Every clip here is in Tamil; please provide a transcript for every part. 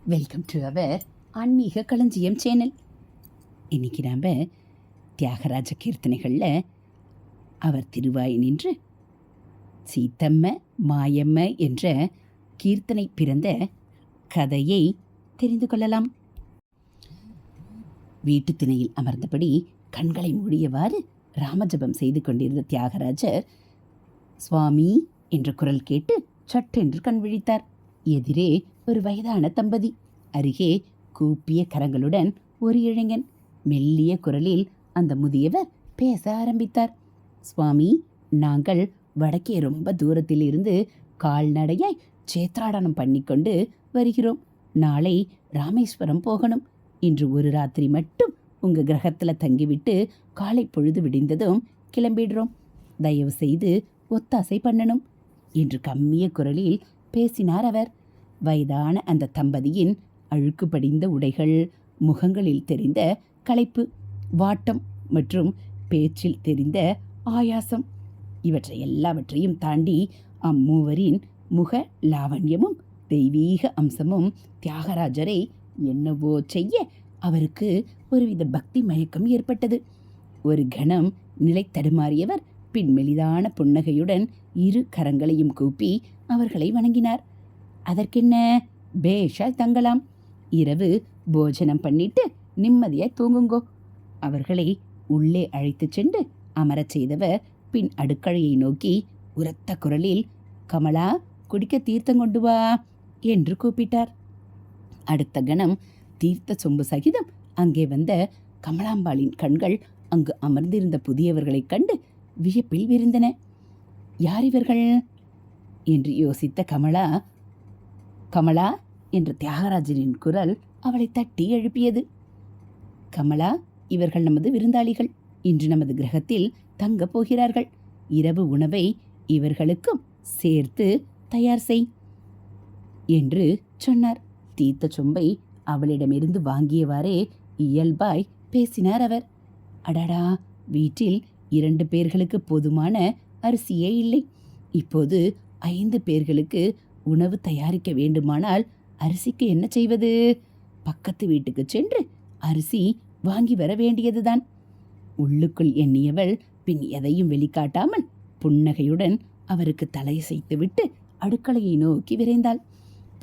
வெல்கம் டு அவர் ஆன்மீக களஞ்சியம் சேனல். இன்னைக்கு நாம் தியாகராஜ கீர்த்தனைகளில் அவர் திருவாய் நின்று சீத்தம்ம மாயம்ம என்ற கீர்த்தனை பிறந்த கதையை தெரிந்து கொள்ளலாம். வீட்டு திணையில் அமர்ந்தபடி கண்களை மூடியவாறு ராமஜபம் செய்து கொண்டிருந்த தியாகராஜர் சுவாமி என்ற குரல் கேட்டு சட்டென்று கண் விழித்தார். எதிரே ஒரு வயதான தம்பதி, அருகே கூப்பிய கரங்களுடன் ஒரு இளைஞன். மெல்லிய குரலில் அந்த முதியவர் பேச ஆரம்பித்தார். சுவாமி, நாங்கள் வடக்கே ரொம்ப தூரத்தில் இருந்து கால்நடையாய் சேத்ராடனம் பண்ணிக்கொண்டு வருகிறோம். நாளை ராமேஸ்வரம் போகணும். இன்று ஒரு ராத்திரி மட்டும் உங்கள் கிரகத்தில் தங்கிவிட்டு காலை பொழுது விடிந்ததும் கிளம்பிடுறோம். தயவு செய்து ஒத்தாசை பண்ணணும் என்று கம்மிய குரலில் பேசினார் அவர். வயதான அந்த தம்பதியின் அழுக்கு படிந்த உடைகள், முகங்களில் தெரிந்த களைப்பு, வாட்டம் மற்றும் பேச்சில் தெரிந்த ஆயாசம், இவற்றை எல்லாவற்றையும் தாண்டி அம்மூவரின் முக லாவண்யமும் தெய்வீக அம்சமும் தியாகராஜரை என்னவோ செய்ய அவருக்கு ஒருவித பக்தி மயக்கம் ஏற்பட்டது. ஒரு கணம் நிலை தடுமாறியவர் பின் மெலிதான புன்னகையுடன் இரு கரங்களையும் கூப்பி அவர்களை வணங்கினார். அதற்கென்ன, பேஷாய் தங்கலாம். இரவு போஜனம் பண்ணிட்டு நிம்மதியாய் தூங்குங்கோ. அவர்களை உள்ளே அழைத்து சென்று அமரச் செய்தவர் பின் அடுக்கழையை நோக்கி உரத்த குரலில், கமலா, குடிக்க தீர்த்தம் கொண்டு வா என்று கூப்பிட்டார். அடுத்த கணம் தீர்த்த சொம்பு சகிதம் அங்கே வந்த கமலாம்பாளின் கண்கள் அங்கு அமர்ந்திருந்த புதியவர்களைக் கண்டு வியப்பில் விரிந்தன. யார் இவர்கள் என்று யோசித்த கமலா, கமலா என்ற தியாகராஜனின் குரல் அவளை தட்டி எழுப்பியது. கமலா, இவர்கள் நமது விருந்தாளிகள். இன்று நமது கிரகத்தில் தங்கப் போகிறார்கள். இரவு உணவை இவர்களுக்கும் சேர்த்து தயார் செய் என்று சொன்னார். தீர்த்த சொம்பை அவளிடமிருந்து வாங்கியவாறே இயல்பாய் பேசினார் அவர். அடடா, வீட்டில் 2 பேர்களுக்கு போதுமான அரிசியே இல்லை. இப்போது 5 பேர்களுக்கு உணவு தயாரிக்க வேண்டுமானால் அரிசிக்கு என்ன செய்வது? பக்கத்து வீட்டுக்கு சென்று அரிசி வாங்கி வர வேண்டியதுதான். உள்ளுக்குள் எண்ணியவள் பின் எதையும் வெளிக்காட்டாமல் புன்னகையுடன் அவருக்கு தலையசைத்துவிட்டு அடுக்களையை நோக்கி விரைந்தாள்.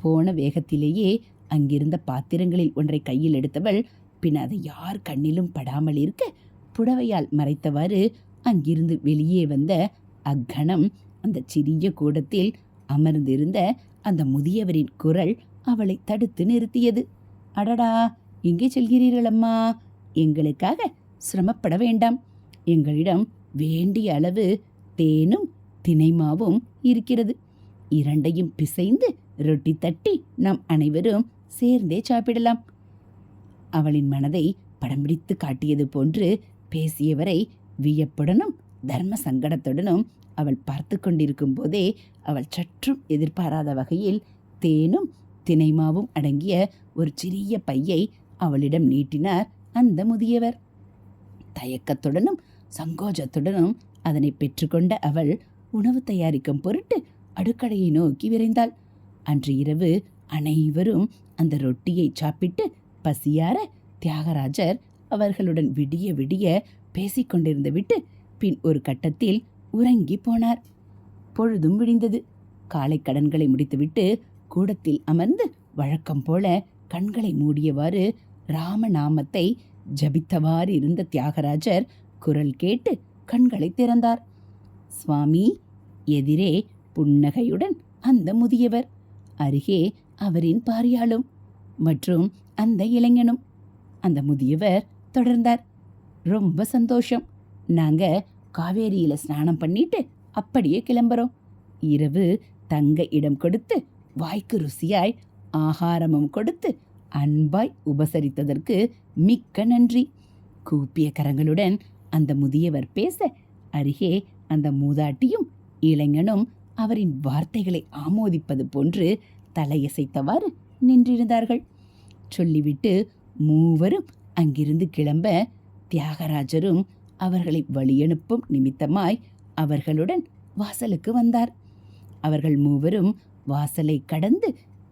போன வேகத்திலேயே அங்கிருந்த பாத்திரங்களில் ஒன்றை கையில் எடுத்தவள் பின் அதை யார் கண்ணிலும் படாமல் இருக்க புடவையால் மறைத்தவாறு அங்கிருந்து வெளியே வந்த அக்கணம் அந்த சிறிய கூடத்தில் அமர்ந்திருந்த அந்த முதியவரின் குரல் அவளை தடுத்து நிறுத்தியது. அடடா, எங்கே செல்கிறீர்கள் அம்மா? எங்களுக்காக சிரமப்பட வேண்டாம். எங்களிடம் வேண்டிய அளவு தேனும் தினைமாவும் இருக்கிறது. 2ஐயும் பிசைந்து ரொட்டி தட்டி நாம் அனைவரும் சேர்ந்தே சாப்பிடலாம். அவளின் மனதை படம் பிடித்து காட்டியது போன்று பேசியவரை வியப்புடனும் தர்ம சங்கடத்துடனும் அவள் பார்த்து கொண்டிருக்கும் போதே அவள் சற்றும் எதிர்பாராத வகையில் தேனும் தினைமாவும் அடங்கிய ஒரு சிறிய பையை அவளிடம் நீட்டினார் அந்த முதியவர். தயக்கத்துடனும் சங்கோஜத்துடனும் அதனை பெற்றுக்கொண்ட அவள் உணவு தயாரிக்கும் பொருட்டு அடுக்கடையை நோக்கி விரைந்தாள். அன்று இரவு அனைவரும் அந்த ரொட்டியை சாப்பிட்டு பசியார தியாகராஜர் அவர்களுடன் விடிய விடிய பேசிக்கொண்டிருந்து விட்டு பின் ஒரு கட்டத்தில் உறங்கி போனார். பொழுதும் விடிந்தது. காலை கடன்களை முடித்துவிட்டு கூடத்தில் அமர்ந்து வழக்கம் போல கண்களை மூடியவாறு ராமநாமத்தை ஜபித்தவாறு இருந்த தியாகராஜர் குரல் கேட்டு கண்களை திறந்தார். சுவாமி, எதிரே புன்னகையுடன் அந்த முதியவர், அருகே அவரின் பாரியாளும் மற்றும் அந்த இளைஞனும். அந்த முதியவர் தொடர்ந்தார். ரொம்ப சந்தோஷம். நாங்க காவேரியில ஸ்நானம் பண்ணிட்டு அப்படியே கிளம்புறோம். இரவு தங்க இடம் கொடுத்து வாய்க்கு ருசியாய் ஆகாரமும் கொடுத்து அன்பாய் உபசரித்ததற்கு மிக்க நன்றி. கூப்பிய கரங்களுடன் அந்த முதியவர் பேச அருகே அந்த மூதாட்டியும் இளைஞனும் அவரின் வார்த்தைகளை ஆமோதிப்பது போன்று தலையசைத்தவாறு நின்றிருந்தார்கள். சொல்லிவிட்டு மூவரும் அங்கிருந்து கிளம்ப தியாகராஜரும் அவர்களை வழியனுப்பும் நிமித்தமாய் அவர்களுடன் வாசலுக்கு வந்தார். அவர்கள் மூவரும் வாசலை கடந்து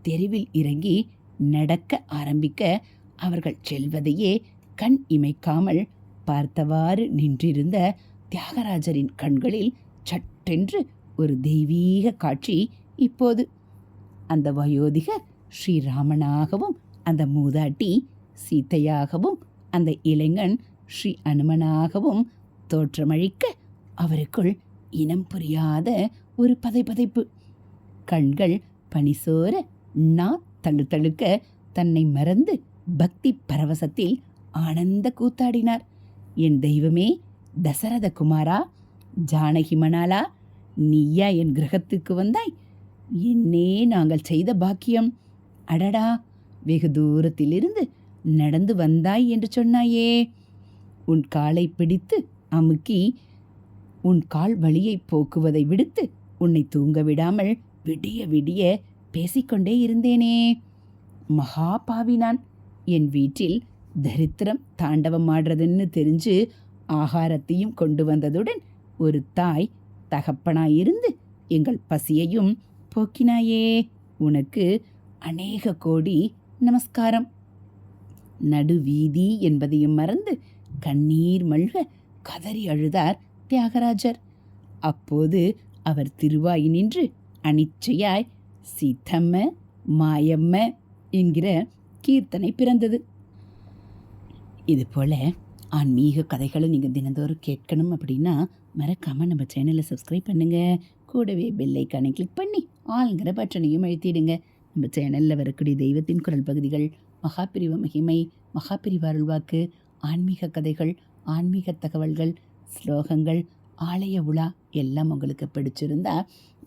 தெருவில் இறங்கி நடக்க ஆரம்பிக்க அவர்கள் செல்வதையே கண் இமைக்காமல் பார்த்தவாறு நின்றிருந்த தியாகராஜரின் கண்களில் சட்டென்று ஒரு தெய்வீக காட்சி. இப்போது அந்த வயோதிகர் ஸ்ரீராமனாகவும் அந்த மூதாட்டி சீத்தையாகவும் அந்த இளைஞன் ஸ்ரீ அனுமனாகவும் தோற்றமளிக்க அவருக்குள் இனம் புரியாத ஒரு பதைபதைப்பு. கண்கள் பனிசோர தழுத்தழுக்க தன்னை மறந்து பக்தி பரவசத்தில் ஆனந்த கூத்தாடினார். என் தெய்வமே, தசரத குமாரா, ஜானகி மணாலா, நீயா என் கிரகத்துக்கு வந்தாய்? என்னே நாங்கள் செய்த பாக்கியம்! அடடா, வெகு தூரத்திலிருந்து நடந்து வந்தாய் என்று சொன்னாயே. உன் காலை பிடித்து அமுக்கி உன் கால் வலியை போக்குவதை விடுத்து உன்னை தூங்க விடாமல் விடிய விடிய பேசிக்கொண்டே இருந்தேனே. மகா பாவி நான். என் வீட்டில் தரித்திரம் தாண்டவம் ஆடுறதுன்னு தெரிஞ்சு ஆகாரத்தையும் கொண்டு வந்ததுடன் ஒரு தாய் தகப்பனாயிருந்து எங்கள் பசியையும் போக்கினாயே. உனக்கு அநேக கோடி நமஸ்காரம். நடுவீதி என்பதையும் மறந்து கண்ணீர் மல்க கதறி அழுதார் தியாகராஜர். அப்போது அவர் திருவாய் நின்று அனிச்சையாய் சீத்தம்ம மாயம்ம என்கிற கீர்த்தனை பிறந்தது. இது போல ஆன்மீக கதைகளை நீங்கள் தினந்தோறும் கேட்கணும் அப்படின்னா மறக்காமல் நம்ம சேனலை சப்ஸ்கிரைப் பண்ணுங்கள். கூடவே பெல் ஐக்கானை கிளிக் பண்ணி ஆளுங்கிற பட்டனையும் அழுத்திடுங்க. நம்ம சேனலில் வரக்கூடிய தெய்வத்தின் குரல் பகுதிகள், மகாபிரிவ மகிமை, மகாபிரிவ அருள்வாக்கு, ஆன்மீக கதைகள், ஆன்மீக தகவல்கள், ஸ்லோகங்கள், ஆலய உலா எல்லாம் உங்களுக்கு பிடிச்சிருந்தா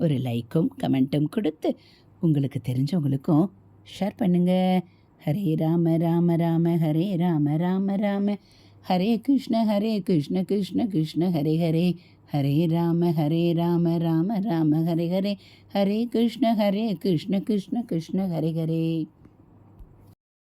ஒரு லைக்கும் கமெண்ட்டும் கொடுத்து உங்களுக்கு தெரிஞ்சவங்களுக்கும் ஷேர் பண்ணுங்கள். ஹரே ராம ராம ராம ஹரே ராம ராம ராம ஹரே கிருஷ்ண கிருஷ்ண கிருஷ்ண ஹரே ஹரே ஹரே ராம ராம ராம ஹரே ஹரே ஹரே கிருஷ்ண கிருஷ்ண கிருஷ்ண ஹரே ஹரே.